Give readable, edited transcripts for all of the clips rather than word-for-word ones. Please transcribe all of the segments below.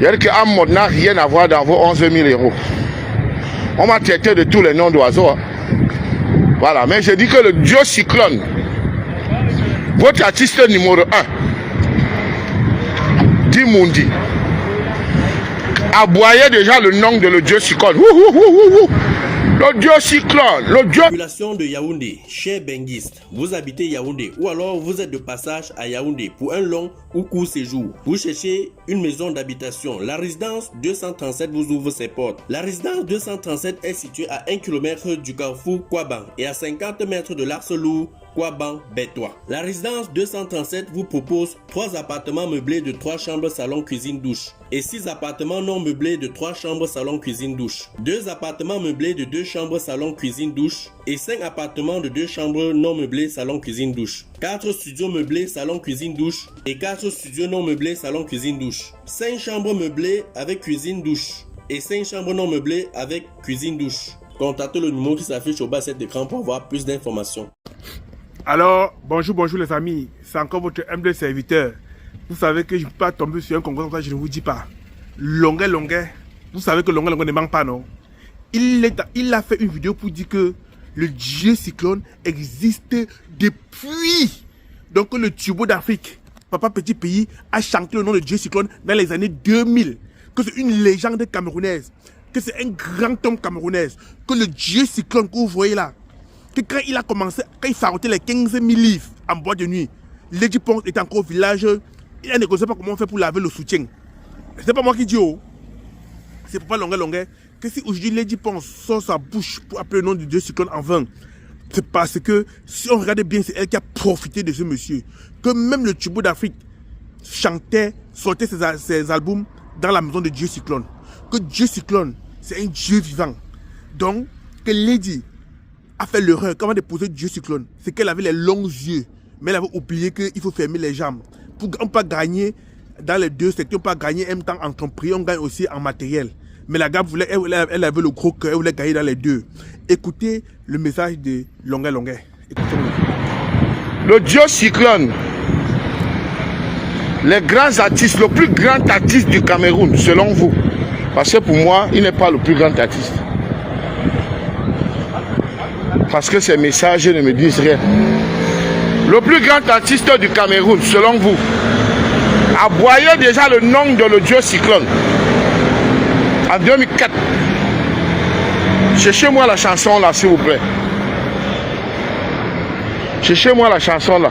Il y a que Amod n'a rien à voir dans vos 11 000 euros. On m'a traité de tous les noms d'oiseaux. Hein. Voilà, mais je dis que le dieu cyclone, votre artiste numéro 1, Dimundi, aboyait déjà le nom de le dieu cyclone. Le dieu cyclone, le dieu... Population de Yaoundé, chers benguistes, vous habitez Yaoundé ou alors vous êtes de passage à Yaoundé pour un long ou court séjour. Vous cherchez une maison d'habitation. La résidence 237 vous ouvre ses portes. La résidence 237 est située à 1 km du carrefour Kouaban et à 50 mètres de l'Arcelou Kouaban-Bétois. La résidence 237 vous propose 3 appartements meublés de 3 chambres, salon, cuisine, douche et 6 appartements non meublés de 3 chambres, salon, cuisine, douche. 2 appartements meublés de 2 chambres, salon, cuisine, douche et 5 appartements de 2 chambres non meublés, salon, cuisine, douche. 4 studios meublés, salon, cuisine, douche et 4 studios non meublés, salon, cuisine, douche. 5 chambres meublées avec cuisine, douche et 5 chambres non meublées avec cuisine, douche. Contactez le numéro qui s'affiche au bas de cet écran pour avoir plus d'informations. Alors, bonjour les amis, c'est encore votre humble serviteur. Vous savez que je ne peux pas tomber sur un concours comme ça, je ne vous dis pas. Longuet, vous savez que Longuet ne manque pas, non? Il a fait une vidéo pour dire que le dieu cyclone existe depuis. Donc le Turbo d'Afrique, Papa Petit Pays, a chanté le nom de dieu cyclone dans les années 2000. Que c'est une légende camerounaise, que c'est un grand homme camerounaise, que le dieu cyclone que vous voyez là, que quand il a commencé, quand il farotait les 15 000 livres en boîte de nuit, Lady Ponce était encore au village, il a négocié pas comment on fait pour laver le soutien. C'est pas moi qui dis, oh. C'est pas Longuet, que si aujourd'hui Lady Ponce sort sa bouche pour appeler le nom du dieu cyclone en vain, c'est parce que si on regarde bien, c'est elle qui a profité de ce monsieur. Que même le Turbo d'Afrique chantait, sortait ses albums dans la maison de Dieu Cyclone. Que Dieu Cyclone, c'est un Dieu vivant. Donc, que Lady a fait l'erreur, quand on a déposé Dieu Cyclone, c'est qu'elle avait les longs yeux, mais elle avait oublié qu'il faut fermer les jambes. Pour on peut gagner dans les deux secteurs, on peut gagner en même temps en tromperie, on gagne aussi en matériel. Mais la gamme voulait, elle avait le gros cœur, elle voulait gagner dans les deux. Écoutez le message de Longuet. Le dieu cyclone, les grands artistes, le plus grand artiste du Cameroun, selon vous. Parce que pour moi, il n'est pas le plus grand artiste. Parce que ces messages ne me disent rien. Le plus grand artiste du Cameroun, selon vous, aboyait déjà le nom de le dieu cyclone. En 2004. Cherchez-moi la chanson là, s'il vous plaît. Cherchez-moi la chanson là.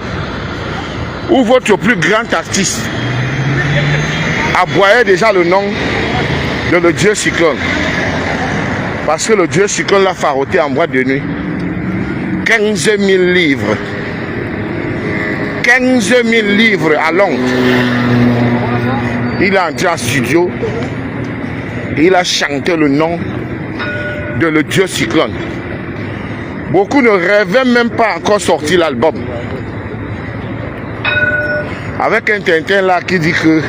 Où votre plus grand artiste aboyait déjà le nom de le dieu cyclone. Parce que le dieu cyclone l'a faroté en boîte de nuit. 15 000 livres. 15 000 livres à Londres. Il est entré en studio. Et il a chanté le nom de le dieu cyclone. Beaucoup ne rêvaient même pas encore sortir l'album. Avec un Tintin là qui dit que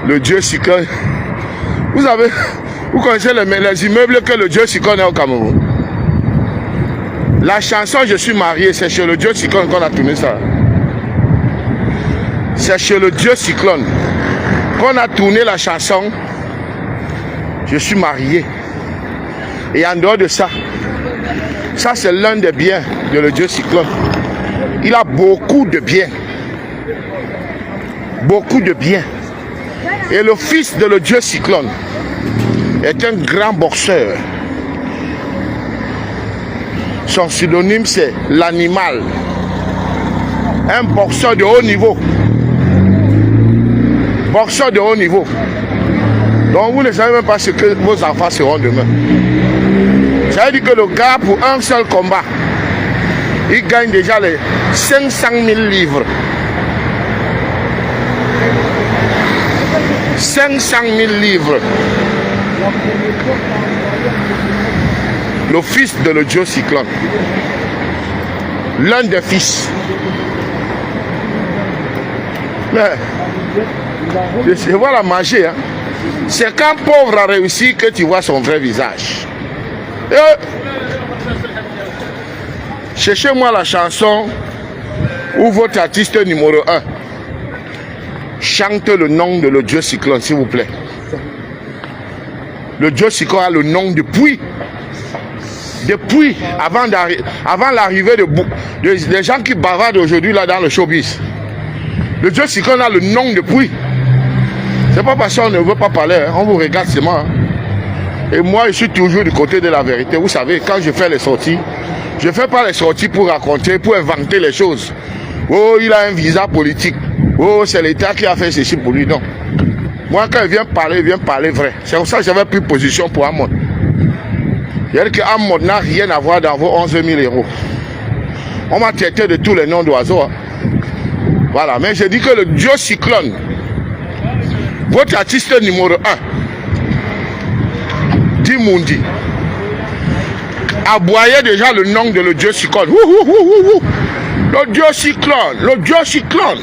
le dieu cyclone... Vous connaissez les immeubles que le dieu cyclone a au Cameroun. La chanson Je suis marié, c'est chez le dieu cyclone qu'on a tourné ça. C'est chez le dieu cyclone qu'on a tourné la chanson Je suis marié. Et en dehors de ça, ça c'est l'un des biens de le dieu cyclone. Il a beaucoup de biens. Beaucoup de biens. Et le fils de le dieu cyclone est un grand boxeur. Son pseudonyme c'est l'animal. Un boxeur de haut niveau. Boxeur de haut niveau. Donc vous ne savez même pas ce que vos enfants seront demain. Ça veut dire que le gars, pour un seul combat, il gagne déjà les 500 000 livres. 500 000 livres. Le fils de le dieu cyclone. L'un des fils. Mais, je vois la magie, hein. C'est quand pauvre a réussi que tu vois son vrai visage. Cherchez-moi la chanson où votre artiste numéro 1 chante le nom de le dieu cyclone, s'il vous plaît. Le dieu cyclone a le nom depuis. Depuis, avant l'arrivée des gens qui bavardent aujourd'hui là dans le showbiz. Le dieu cyclone a le nom depuis. C'est pas parce qu'on ne veut pas parler, hein. On vous regarde seulement. Hein. Et moi, je suis toujours du côté de la vérité. Vous savez, quand je fais les sorties, je ne fais pas les sorties pour raconter, pour inventer les choses. Oh, il a un visa politique. Oh, c'est l'État qui a fait ceci pour lui. Non. Moi, quand il vient parler vrai. C'est pour ça que j'avais pris position pour Amon. C'est-à-dire qu'Amon n'a rien à voir dans vos 11 000 euros. On m'a traité de tous les noms d'oiseaux. Hein. Voilà, mais je dis que le dieu cyclone, votre artiste numéro 1, Dimundi, aboyait déjà le nom de le dieu cyclone. Le dieu cyclone, le dieu cyclone.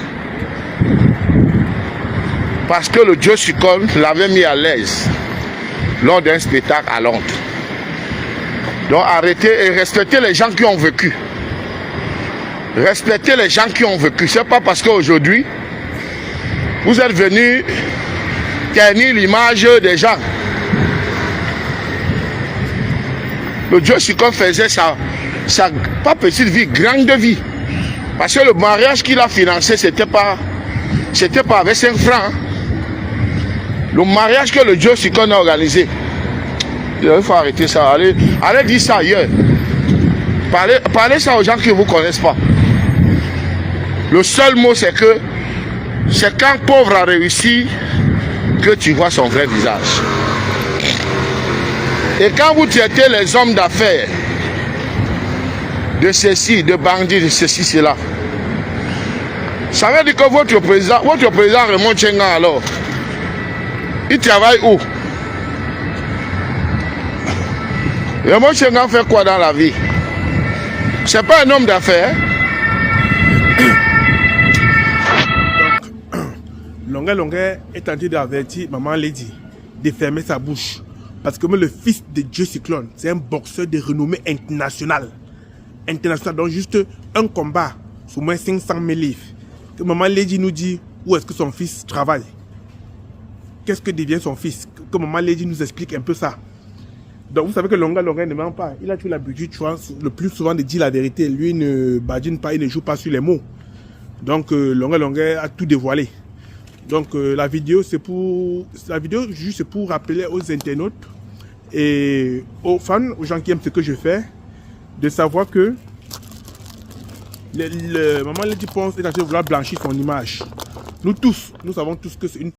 Parce que le dieu cyclone l'avait mis à l'aise lors d'un spectacle à Londres. Donc arrêtez et respectez les gens qui ont vécu. Respectez les gens qui ont vécu. Ce n'est pas parce qu'aujourd'hui, vous êtes venus ternir l'image des gens. Le dieu cyclone faisait sa pas petite vie, grande vie. Parce que le mariage qu'il a financé, c'était pas avec 5 francs. Hein. Le mariage que le dieu cyclone a organisé. Il faut arrêter ça. Allez dire ça ailleurs. Parlez ça aux gens qui ne vous connaissent pas. Le seul mot, c'est que c'est quand pauvre a réussi que tu vois son vrai visage. Et quand vous traitez les hommes d'affaires de ceci, de bandits, de ceci, cela, ça veut dire que votre président Raymond Tchenga, alors, il travaille où? Raymond Tchenga fait quoi dans la vie? C'est pas un homme d'affaires. Donc, Longuet est tenté d'avertir Maman Lady de fermer sa bouche. Parce que le fils de Dieu Cyclone, c'est un boxeur de renommée internationale. Donc juste un combat, sur moins 500 000 livres. Que Maman Lady nous dit où est-ce que son fils travaille. Qu'est-ce que devient son fils? Que Maman Lady nous explique un peu ça. Donc vous savez que Longuet ne ment pas. Il a toujours l'habitude, le plus souvent de dire la vérité. Lui ne badine pas, il ne joue pas sur les mots. Donc Longuet a tout dévoilé. Donc la vidéo juste pour rappeler aux internautes et aux fans, aux gens qui aiment ce que je fais, de savoir que Maman Lady pense est en train de vouloir blanchir son image. Nous savons tous que c'est une